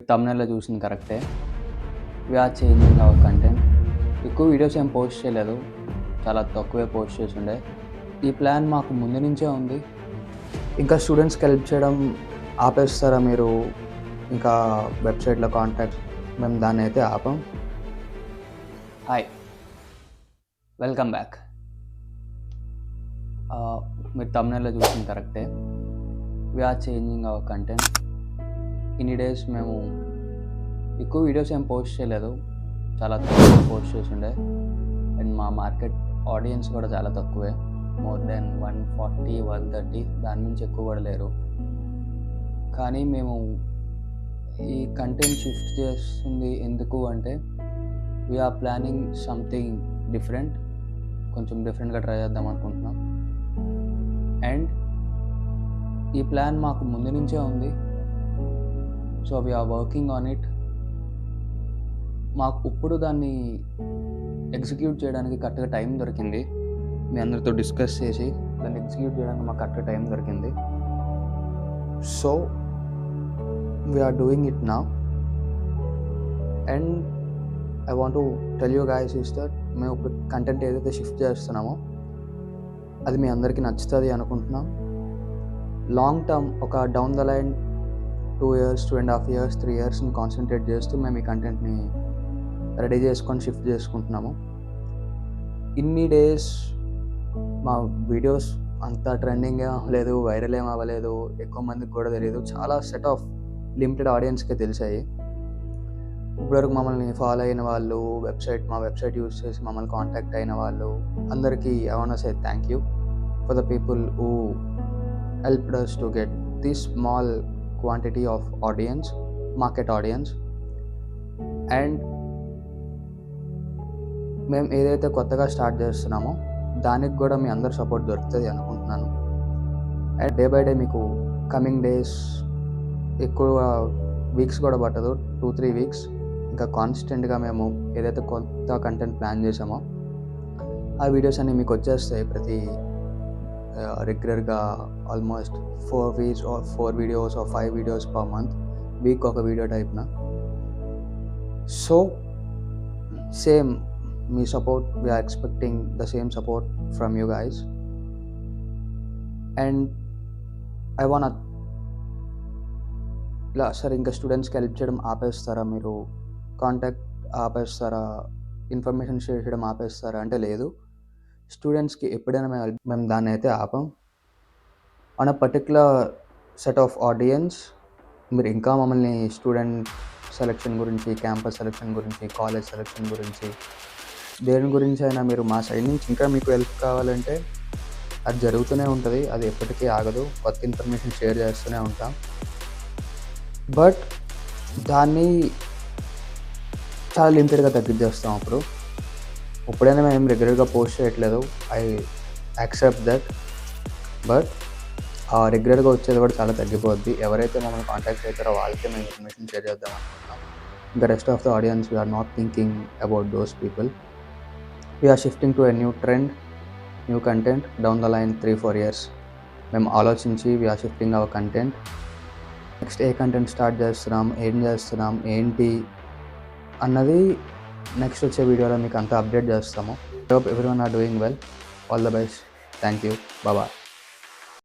తమ్నెయిల్లో చూసింది కరెక్టే. We're changing our content. ఎక్కువ వీడియోస్ ఏం పోస్ట్ చేయలేదు, చాలా తక్కువే పోస్ట్ చేస్తుండే. ఈ ప్లాన్ మాకు ముందు నుంచే ఉంది. ఇంకా స్టూడెంట్స్కి హెల్ప్ చేయడం ఆపేస్తారా మీరు? ఇంకా వెబ్సైట్లో కాంటాక్ట్, మేము దాన్ని అయితే ఆపం. Hi, welcome back. మీరు తమ్నెయిల్లో చూసింది కరెక్టే. We're changing our content. ఇన్ని డేస్ మేము ఎక్కువ వీడియోస్ ఏం పోస్ట్ చేయలేదు, చాలా తక్కువ పోస్ట్ చేస్తుండే. అండ్ మా మార్కెట్ ఆడియన్స్ కూడా చాలా తక్కువే, మోర్ దెన్ 140, 130, దాని నుంచి ఎక్కువ కూడా లేరు. కానీ మేము ఈ కంటెంట్ షిఫ్ట్ చేస్తుంది ఎందుకు అంటే, వీఆర్ ప్లానింగ్ సంథింగ్ డిఫరెంట్, కొంచెం డిఫరెంట్గా ట్రై చేద్దాం అనుకుంటున్నాం. అండ్ ఈ ప్లాన్ మాకు ముందు నుంచే ఉంది. So we're working on it. మాకు ఇప్పుడు దాన్ని ఎగ్జిక్యూట్ చేయడానికి కరెక్ట్గా టైం దొరికింది. మీ అందరితో డిస్కస్ చేసి దాన్ని ఎగ్జిక్యూట్ చేయడానికి మాకు కరెక్ట్గా టైం దొరికింది. So we're doing it now. And I want to tell you guys is that మేము ఇప్పుడు కంటెంట్ ఏదైతే షిఫ్ట్ చేస్తున్నామో అది మీ అందరికీ నచ్చుతుంది అనుకుంటున్నాం. లాంగ్ టర్మ్, ఒక down the line 2 years, 2.5 years, 3 yearsని కాన్సన్ట్రేట్ చేస్తూ మేము ఈ కంటెంట్ని రెడీ చేసుకొని షిఫ్ట్ చేసుకుంటున్నాము. ఇన్ని డేస్ మా వీడియోస్ అంత ట్రెండింగ్ ఏం అవ్వలేదు, వైరల్ ఏం అవ్వలేదు, ఎక్కువ మందికి కూడా తెలియదు. చాలా సెట్ ఆఫ్ లిమిటెడ్ ఆడియన్స్కే తెలిసాయి. ఇప్పటివరకు మమ్మల్ని ఫాలో అయిన వాళ్ళు, మా వెబ్సైట్ యూజ్ చేసి మమ్మల్ని కాంటాక్ట్ అయిన వాళ్ళు అందరికీ I want to say thank you for the people who helped us to get this small quantity of audience, market audience. And మేము ఏదైతే కొత్తగా స్టార్ట్ చేస్తున్నామో దానికి కూడా మీ అందరు సపోర్ట్ దొరుకుతుంది అనుకుంటున్నాను. అండ్ డే బై డే మీకు కమింగ్ డేస్, ఎక్కువ వీక్స్ కూడా పట్టదు, 2-3 weeks ఇంకా కాన్స్టెంట్గా మేము ఏదైతే కొత్త కంటెంట్ ప్లాన్ చేసామో ఆ వీడియోస్ అన్నీ మీకు వచ్చేస్తాయి. ప్రతి రెగ్యులర్గా almost 4 videos or 5 videos per month, week ఒక వీడియో టైప్న. సో సేమ్ మీ support, we're expecting the same support from you guys. And I want ఇలా సార్ ఇంకా స్టూడెంట్స్కి హెల్ప్ చేయడం ఆపేస్తారా మీరు? కాంటాక్ట్ ఆపేస్తారా? ఇన్ఫర్మేషన్ షేర్ చేయడం ఆపేస్తారా అంటే లేదు. స్టూడెంట్స్కి ఎప్పుడైనా మేము దాన్ని అయితే ఆపం. On a particular set of audience, మీరు ఇంకా మమ్మల్ని స్టూడెంట్ సెలెక్షన్ గురించి, క్యాంపస్ సెలెక్షన్ గురించి, కాలేజ్ సెలెక్షన్ గురించి, దేని గురించి అయినా మీరు మా సైడ్ నుంచి ఇంకా మీకు హెల్ప్ కావాలంటే అది జరుగుతూనే ఉంటుంది. అది ఎప్పటికీ ఆగదు. కొత్త ఇన్ఫర్మేషన్ షేర్ చేస్తూనే ఉంటాం. బట్ దాన్ని చాలా లిమిటెడ్గా తగ్గించేస్తాం. ఇప్పుడైనా మేము రెగ్యులర్గా పోస్ట్ చేయట్లేదు, ఐ యాక్సెప్ట్ దట్. బట్ రెగ్యులర్గా వచ్చేది కూడా చాలా తగ్గిపోద్ది. ఎవరైతే మమ్మల్ని కాంటాక్ట్ అవుతారో వాళ్ళకే మేము ఇన్ఫర్మేషన్ షేర్ చేద్దాం అనుకుంటున్నాం. The rest of the audience we're not thinking about those people. We're shifting to a new trend, new content down the line 3-4 years. మేము ఆలోచించి we're shifting our content. Next ఏ content start చేస్తున్నాం, ఏం చేస్తున్నాం, ఏంటి అన్నది నెక్స్ట్ వచ్చే వీడియోలో మీకు అంతా అప్డేట్ చేస్తాము. Hope everyone are doing well. All the best. Thank you. Bye.